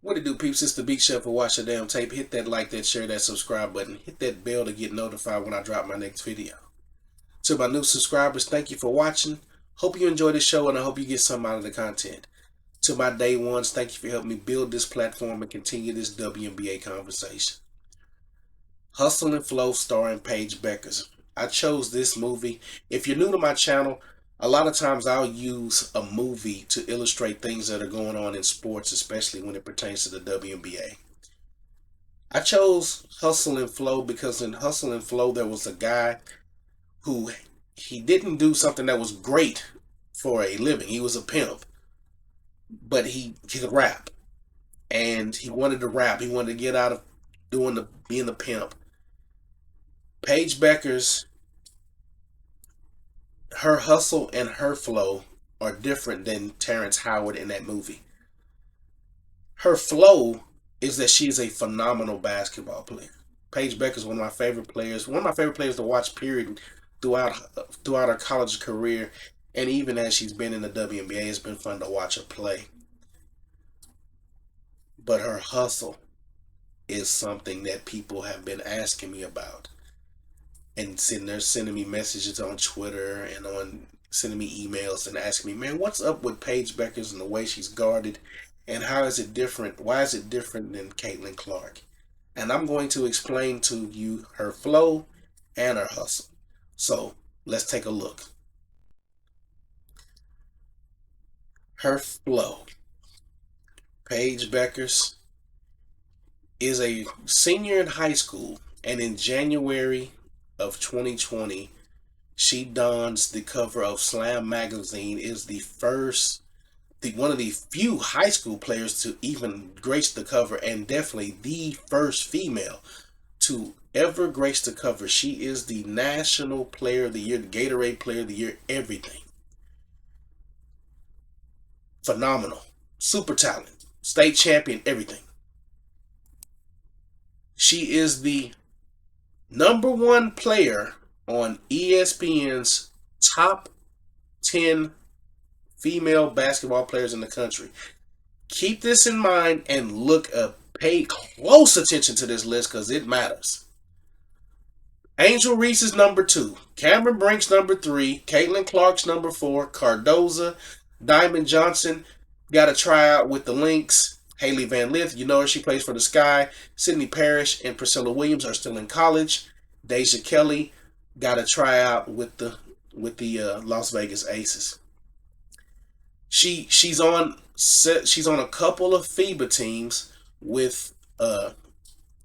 What it do, peeps? It's the Beat Chef for Watch Your Damn Tape. Hit that like, that share, that subscribe button. Hit that bell to get notified when I drop my next video. To my new subscribers, thank you for watching. Hope you enjoy the show and I hope you get something out of the content. To my day ones, thank you for helping me build this platform and continue this WNBA conversation. Hustle and Flow starring Paige Bueckers. I chose this movie. If you're new to my channel, a lot of times I'll use a movie to illustrate things that are going on in sports, especially when it pertains to the WNBA. I chose Hustle and Flow because in Hustle and Flow there was a guy who he didn't do something that was great for a living. He was a pimp, but he could rap, and he wanted to rap. He wanted to get out of being the pimp. Paige Bueckers, her hustle and her flow are different than Terrence Howard in that movie. Her flow is that she's a phenomenal basketball player. Paige Bueckers is one of my favorite players. One of my favorite players to watch, period, throughout her college career, and even as she's been in the WNBA, it's been fun to watch her play. But her hustle is something that people have been asking me about, and they're sending me messages on Twitter and on sending me emails and asking me, man, what's up with Paige Bueckers and the way she's guarded, and how is it different? Why is it different than Caitlin Clark? And I'm going to explain to you her flow and her hustle. So let's take a look. Her flow. Paige Bueckers is a senior in high school, and in January of 2020, she dons the cover of Slam magazine. Is one of the few high school players to even grace the cover, and definitely the first female to ever grace the cover. She is the National Player of the Year, the Gatorade Player of the Year, everything. Phenomenal. Super talent. State champion, everything. She is the #1 player on ESPN's top 10 female basketball players in the country. Keep this in mind and pay close attention to this list because it matters. Angel Reese is #2. Cameron Brink's #3. Caitlin Clark's #4. Cardoza, Diamond Johnson got a tryout with the Lynx. Haley Van Lith, you know her, she plays for the Sky. Sydney Parrish and Priscilla Williams are still in college. Deja Kelly got a tryout with the Las Vegas Aces. She's on a couple of FIBA teams with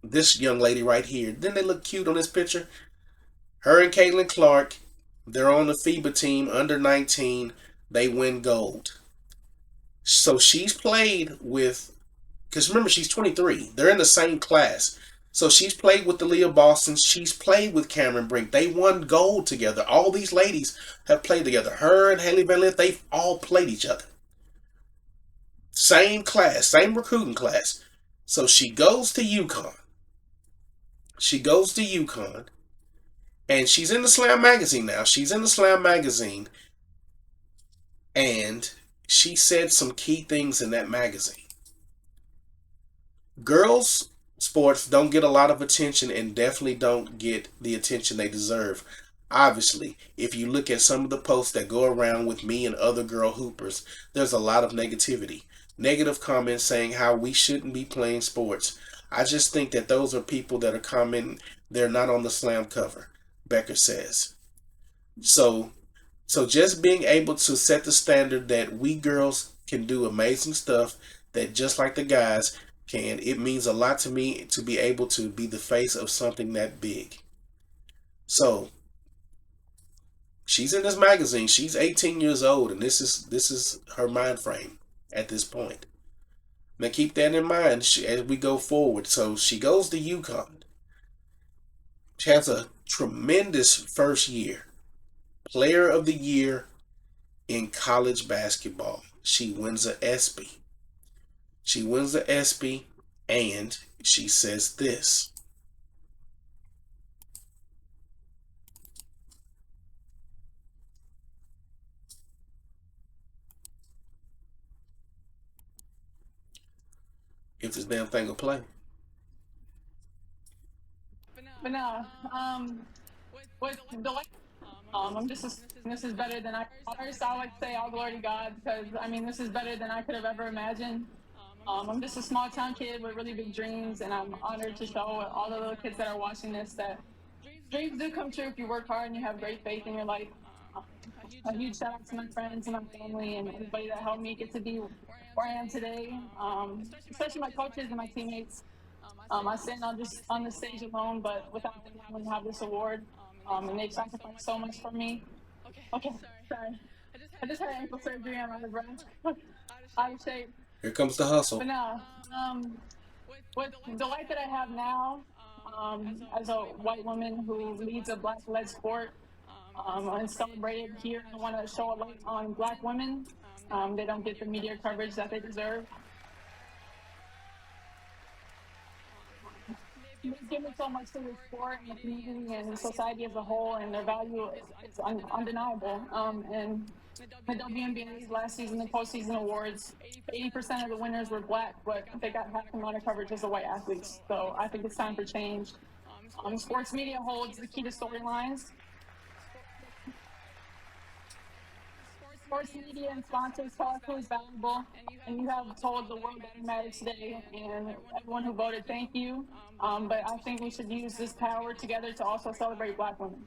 this young lady right here. Didn't they look cute on this picture? Her and Caitlin Clark, they're on the FIBA team, under 19. They win gold. So she's played with, because remember, she's 23. They're in the same class. So she's played with the Leah Bostons. She's played with Cameron Brink. They won gold together. All these ladies have played together. Her and Haley Van Lith, they've all played each other. Same class, same recruiting class. So she goes to UConn. And she's in the Slam magazine now. She's in the Slam magazine. And she said some key things in that magazine. Girls sports don't get a lot of attention and definitely don't get the attention they deserve. Obviously, if you look at some of the posts that go around with me and other girl hoopers, there's a lot of negativity. Negative comments saying how we shouldn't be playing sports. I just think that those are people that are commenting, they're not on the Slam cover, Becker says. So just being able to set the standard that we girls can do amazing stuff, that just like the guys can, it means a lot to me to be able to be the face of something that big. So she's in this magazine. She's 18 years old, and this is her mind frame at this point. Now keep that in mind as we go forward. So she goes to UConn. She has a tremendous first year. Player of the Year in college basketball. She wins the ESPY. And she says this. if this damn thing will play. But no, with the way I'm just assuming this is better than I. First, I like to say all glory to God because I mean this is better than I could have ever imagined. I'm just a small town kid with really big dreams, and I'm honored to show all the little kids that are watching this that dreams do come true if you work hard and you have great faith in your life. Um, a huge shout out to my friends and my family and everybody that helped me get to be where I am today, especially my coaches and my teammates. I stand on just on the stage alone, but without them, I wouldn't have this award. And they've sacrificed so much for me. Okay, sorry. I just had ankle surgery. I'm out of breath, out of shape. Here comes the hustle. But no, with the life that I have now, as a white woman who leads a black-led sport, and celebrated here, I want to show a light on black women. They don't get the media coverage that they deserve. They've given so much to the sport and the community and society as a whole, and their value is undeniable. And the WNBA's last season, the postseason awards, 80% of the winners were black, but they got half the amount of coverage as the white athletes. So I think it's time for change. Sports media holds the key to storylines. Sports media and sponsors tell us who's valuable, and you have told the world that it matters today, and everyone who voted, thank you. But I think we should use this power together to also celebrate black women.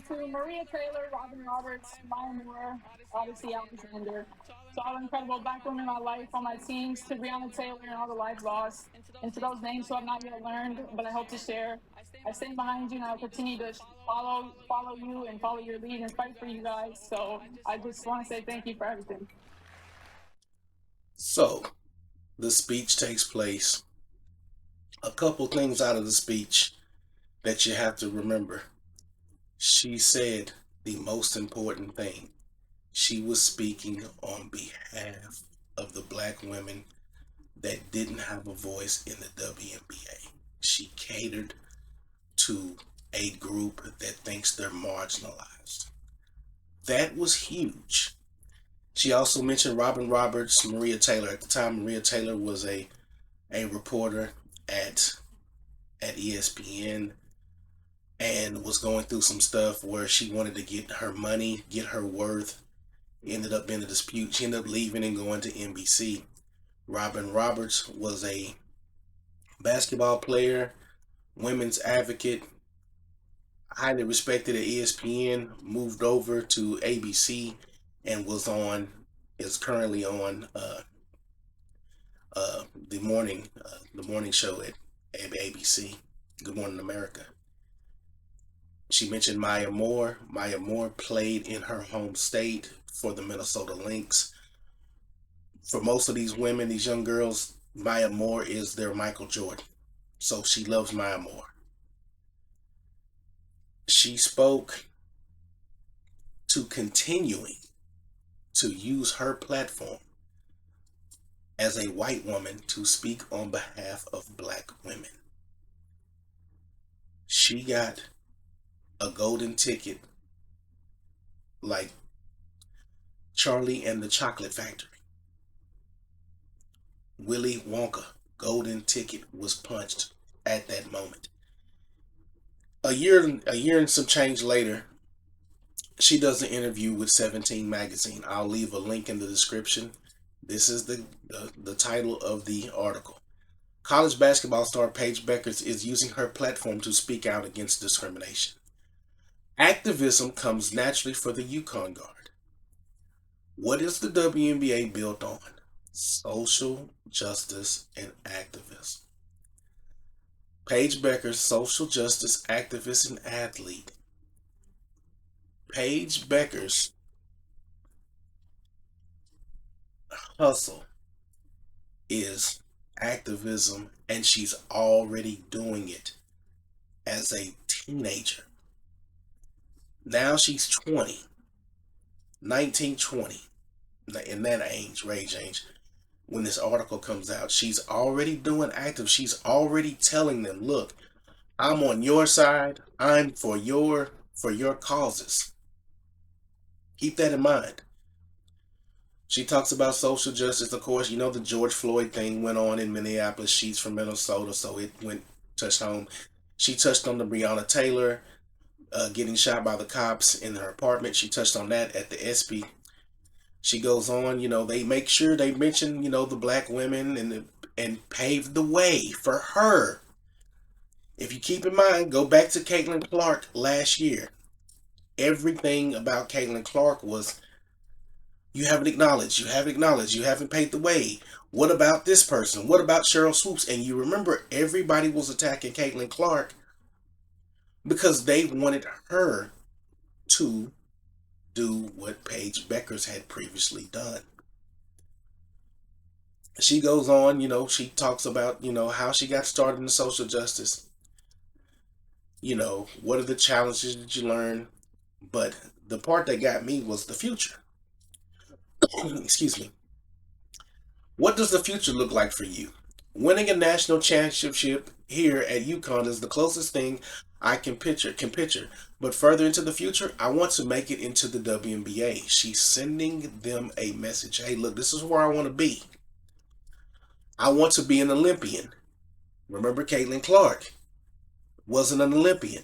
So to Maria Taylor, Robin Roberts, Maya Moore, Odyssey Alexander, to all the incredible black women in my life, on my teams, to Breonna Taylor and all the lives lost, and to those names who I've not yet learned, but I hope to share. I stand behind you, and I'll continue to follow you and follow your lead and fight for you guys. So I just want to say thank you for everything. So, the speech takes place. A couple things out of the speech that you have to remember. She said the most important thing. She was speaking on behalf of the black women that didn't have a voice in the WNBA. She catered to a group that thinks they're marginalized. That was huge. She also mentioned Robin Roberts, Maria Taylor. At the time, Maria Taylor was a reporter at ESPN and was going through some stuff where she wanted to get her money, get her worth. Ended up in a dispute. She ended up leaving and going to NBC. Robin Roberts was a basketball player, women's advocate, highly respected at ESPN, moved over to ABC and is currently on the morning show at ABC, Good Morning America. She mentioned Maya Moore. Maya Moore played in her home state for the Minnesota Lynx. For most of these women, these young girls, Maya Moore is their Michael Jordan. So she loves Maya Moore. She spoke to continuing to use her platform as a white woman to speak on behalf of black women. She got a golden ticket like Charlie and the Chocolate Factory. Willy Wonka golden ticket was punched at that moment. A year and some change later, she does an interview with 17 magazine. I'll leave a link in the description. This is the title of the article. College basketball star Paige Bueckers is using her platform to speak out against discrimination. Activism comes naturally for the Yukon Guard. What is the WNBA built on? Social justice and activism. Paige Bueckers, social justice activist and athlete. Paige Bueckers' hustle is activism, and she's already doing it as a teenager. Now she's 20, 19, 20, in that rage age. When this article comes out, she's already doing active. She's already telling them, look, I'm on your side. I'm for your causes. Keep that in mind. She talks about social justice. Of course, you know the George Floyd thing went on in Minneapolis. She's from Minnesota, so it went touched home. She touched on the Breonna Taylor getting shot by the cops in her apartment. She touched on that at the ESPY. She goes on, they make sure they mention, the black women and paved the way for her. If you keep in mind, go back to Caitlin Clark last year. Everything about Caitlin Clark was you haven't acknowledged, you haven't acknowledged, you haven't paved the way. What about this person? What about Cheryl Swoops? And you remember everybody was attacking Caitlin Clark because they wanted her to do what Paige Bueckers had previously done. She goes on, she talks about, how she got started in social justice. What are the challenges that you learn? But the part that got me was the future. Excuse me. What does the future look like for you? Winning a national championship here at UConn is the closest thing I can picture. But further into the future, I want to make it into the WNBA. She's sending them a message. Hey, look, this is where I want to be. I want to be an Olympian. Remember, Caitlin Clark wasn't an Olympian.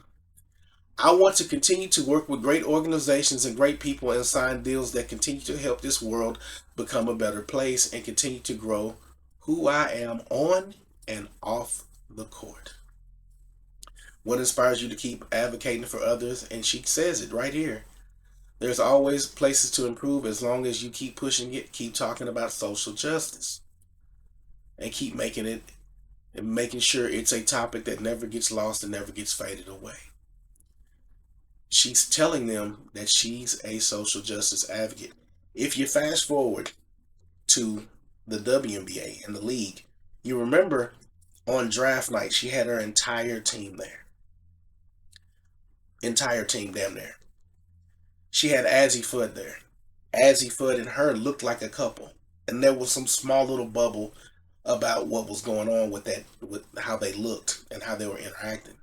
I want to continue to work with great organizations and great people and sign deals that continue to help this world become a better place and continue to grow who I am on and off the court. What inspires you to keep advocating for others? And she says it right here. There's always places to improve as long as you keep pushing it, keep talking about social justice, and keep making it and making sure it's a topic that never gets lost and never gets faded away. She's telling them that she's a social justice advocate. If you fast forward to the WNBA and the league, you remember on draft night, she had her entire team there. Entire team damn near. She had Azzy Fudd there. Azzy Fudd and her looked like a couple. And there was some small little bubble about what was going on with that, with how they looked and how they were interacting.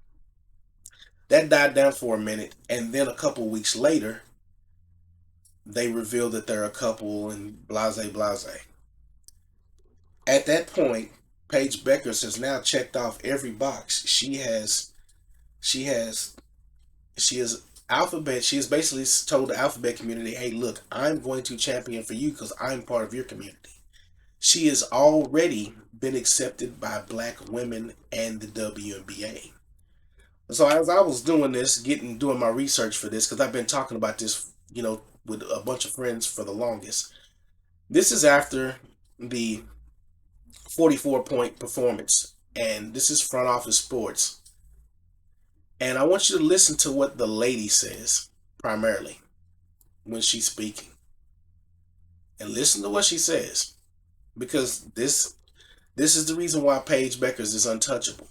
That died down for a minute, and then a couple weeks later, they revealed that they're a couple and blase blase. At that point, Paige Bueckers has now checked off every box. She has, she is Alphabet. She has basically told the Alphabet community, "Hey, look, I'm going to champion for you because I'm part of your community." She has already been accepted by black women and the WNBA. So as I was doing this, doing my research for this, because I've been talking about this, with a bunch of friends for the longest. This is after the 44-point performance, and this is front office sports. And I want you to listen to what the lady says primarily when she's speaking, and listen to what she says because this is the reason why Paige Bueckers is untouchable.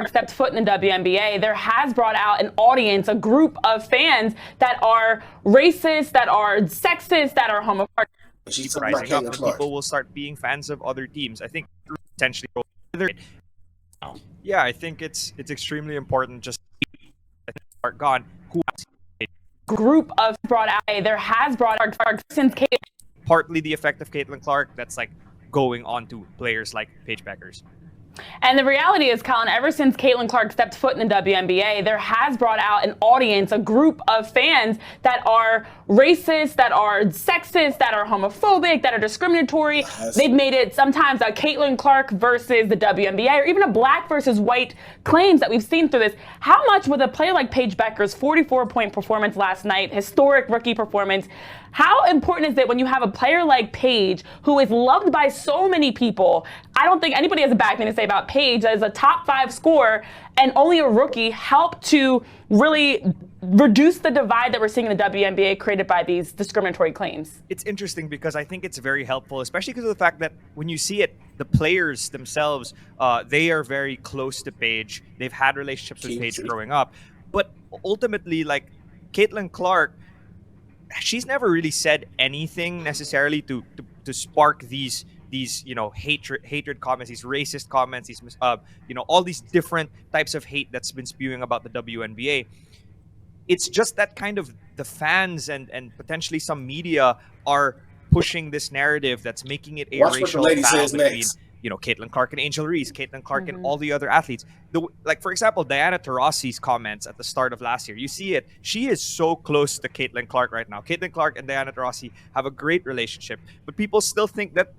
Stepped foot in the WNBA, there has brought out an audience, a group of fans that are racist, that are sexist, that are homophobic. She's keep talking about rising up, Caitlin and Clark. people will start being fans of other teams. I think potentially, yeah, I think it's extremely important. Just are gone. Who Group of brought out, there has brought out since partly the effect of Caitlin Clark that's like going on to players like Paige Bueckers. And the reality is, Colin, ever since Caitlin Clark stepped foot in the WNBA, there has brought out an audience, a group of fans that are racist, that are sexist, that are homophobic, that are discriminatory. Yes. They've made it sometimes a Caitlin Clark versus the WNBA, or even a black versus white claims that we've seen through this. How much with a player like Paige Bueckers' 44-point performance last night, historic rookie performance, how important is it when you have a player like Paige, who is loved by so many people? I don't think anybody has a bad thing to say about Paige as a top 5 scorer, and only a rookie helped to really reduce the divide that we're seeing in the WNBA created by these discriminatory claims. It's interesting because I think it's very helpful, especially because of the fact that when you see it, the players themselves, they are very close to Paige. They've had relationships with Paige growing up. But ultimately, like Caitlin Clark, she's never really said anything necessarily to spark these hatred comments, these racist comments, these all these different types of hate that's been spewing about the WNBA. It's just that kind of the fans and potentially some media are pushing this narrative that's making it a Watch what the racial lady battle says between, next. Caitlin Clark and Angel Reese, Caitlin Clark and all the other athletes. Like, for example, Diana Taurasi's comments at the start of last year. You see it. She is so close to Caitlin Clark right now. Caitlin Clark and Diana Taurasi have a great relationship, but people still think that,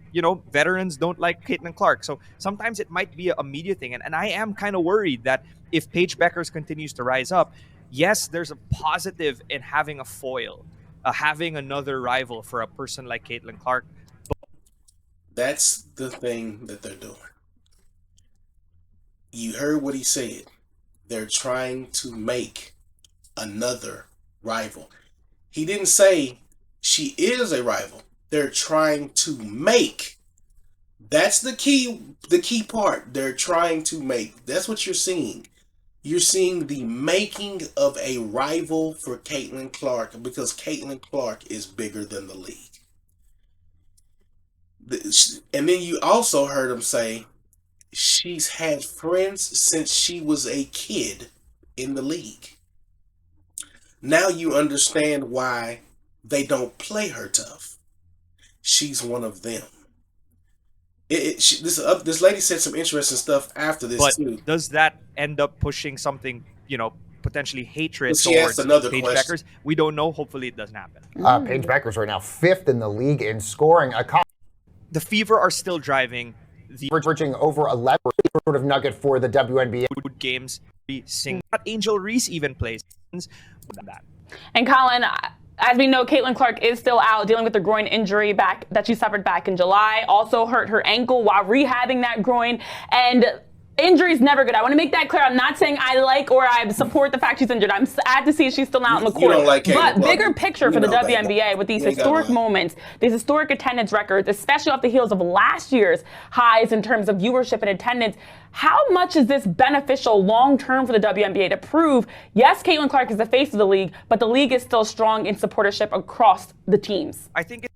veterans don't like Caitlin Clark. So sometimes it might be a media thing. And I am kind of worried that if Paige Bueckers continues to rise up, yes, there's a positive in having a foil, having another rival for a person like Caitlin Clark. That's the thing that they're doing. You heard what he said. They're trying to make another rival. He didn't say she is a rival. They're trying to make. That's the key part. They're trying to make. That's what you're seeing. You're seeing the making of a rival for Caitlin Clark, because Caitlin Clark is bigger than the league. And then you also heard him say she's had friends since she was a kid in the league. Now you understand why they don't play her tough. She's one of them. This lady said some interesting stuff after this too. Does that end up pushing something, potentially hatred She towards asked another Paige question. Bueckers? We don't know. Hopefully it doesn't happen. Paige Bueckers right now 5th in the league in scoring. The Fever are still driving the averaging over 11, sort of nugget for the WNBA games. Angel Reese even plays that. And Colin, as we know, Caitlin Clark is still out dealing with the groin injury that she suffered back in July. Also hurt her ankle while rehabbing that groin. And injury is never good. I want to make that clear. I'm not saying I like or I support the fact she's injured. I'm sad to see she's still out in the court. You don't like Caitlin but Clark. bigger picture for the WNBA with these historic moments, these historic attendance records, especially off the heels of last year's highs in terms of viewership and attendance. How much is this beneficial long-term for the WNBA to prove, yes, Caitlin Clark is the face of the league, but the league is still strong in supportership across the teams? I think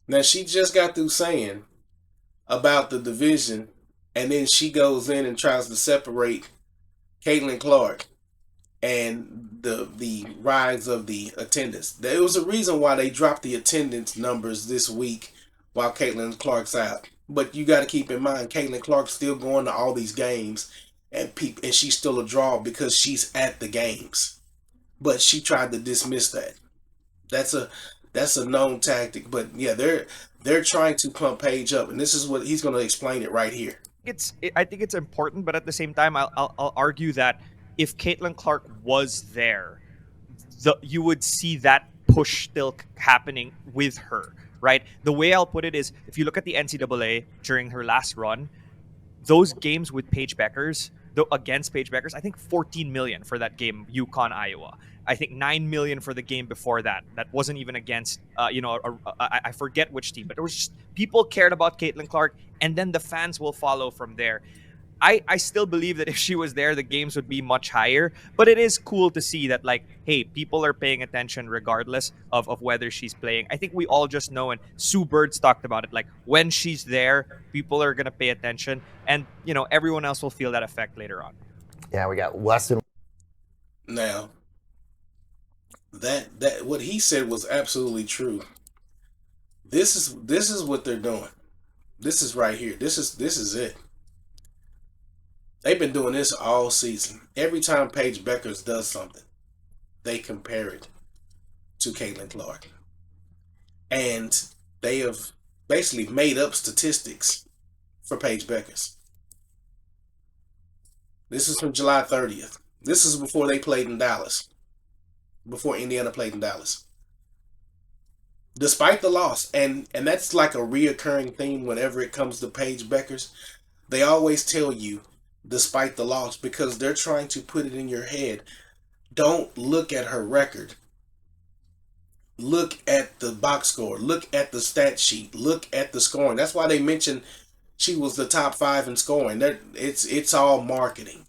now she just got through saying about the division, and then she goes in and tries to separate Caitlin Clark and the rise of the attendance. There was a reason why they dropped the attendance numbers this week while Caitlin Clark's out. But you got to keep in mind, Caitlin Clark's still going to all these games, and she's still a draw because she's at the games. But she tried to dismiss that. That's a known tactic. But yeah, they're trying to pump Paige up, and this is what he's going to explain it right here. I think it's important, but at the same time, I'll argue that if Caitlin Clark was there, you would see that push still happening with her, right? The way I'll put it is, if you look at the NCAA during her last run, those games with Paige Bueckers, against Paige Bueckers, I think 14 million for that game, UConn, Iowa. I think 9 million for the game before that. That wasn't even against, I forget which team, but it was just people cared about Caitlin Clark, and then the fans will follow from there. I still believe that if she was there, the games would be much higher. But it is cool to see that, like, hey, people are paying attention regardless of whether she's playing. I think we all just know, and Sue Bird's talked about it, like, when she's there, people are going to pay attention, and, everyone else will feel that effect later on. Yeah, we got less than... Now, that what he said was absolutely true. This is what they're doing. This is right here. This is it. They've been doing this all season. Every time Paige Bueckers does something, they compare it to Caitlin Clark. And they have basically made up statistics for Paige Bueckers. This is from July 30th. This is before they played in Dallas. Before Indiana played in Dallas. Despite the loss, and that's like a reoccurring theme whenever it comes to Paige Bueckers, they always tell you, despite the loss, because they're trying to put it in your head. Don't look at her record. Look at the box score. Look at the stat sheet. Look at the scoring. That's why they mentioned she was the top 5 in scoring. It's all marketing.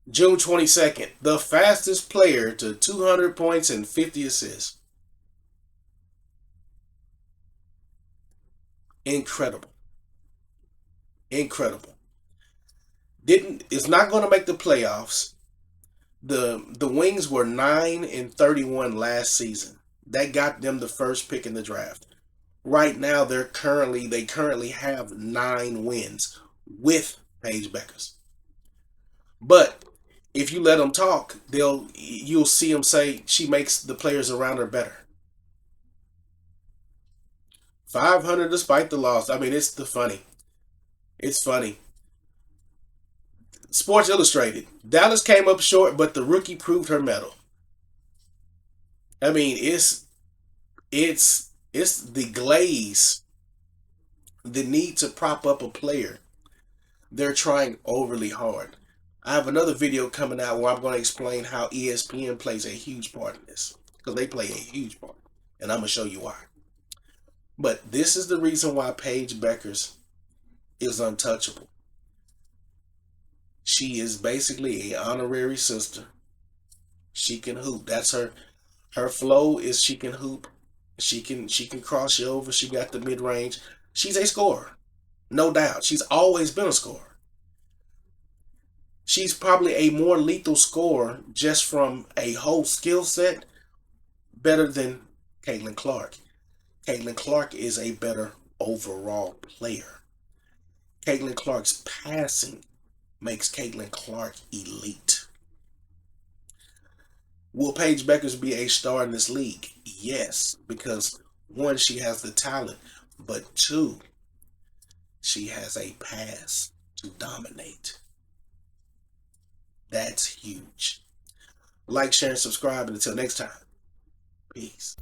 June 22nd, the fastest player to 200 points and 50 assists. Incredible. Incredible. It's not going to make the playoffs. The Wings were 9-31 last season. That got them the first pick in the draft. Right now, they currently have 9 wins with Paige Bueckers. But if you let them talk, you'll see them say she makes the players around her better. 500 despite the loss. I mean, it's funny. It's funny. Sports Illustrated. Dallas came up short, but the rookie proved her mettle. I mean, it's the glaze, the need to prop up a player. They're trying overly hard. I have another video coming out where I'm going to explain how ESPN plays a huge part in this, because they play a huge part, and I'm going to show you why. But this is the reason why Paige Bueckers is untouchable. She is basically an honorary sister. She can hoop. That's her flow is she can hoop. She can cross you over. She got the mid-range. She's a scorer. No doubt. She's always been a scorer. She's probably a more lethal scorer just from a whole skill set, better than Caitlin Clark. Caitlin Clark is a better overall player. Caitlin Clark's passing makes Caitlin Clark elite. Will Paige Bueckers be a star in this league? Yes, because 1, she has the talent, but 2, she has a pass to dominate. That's huge. Like, share, and subscribe, and until next time, peace.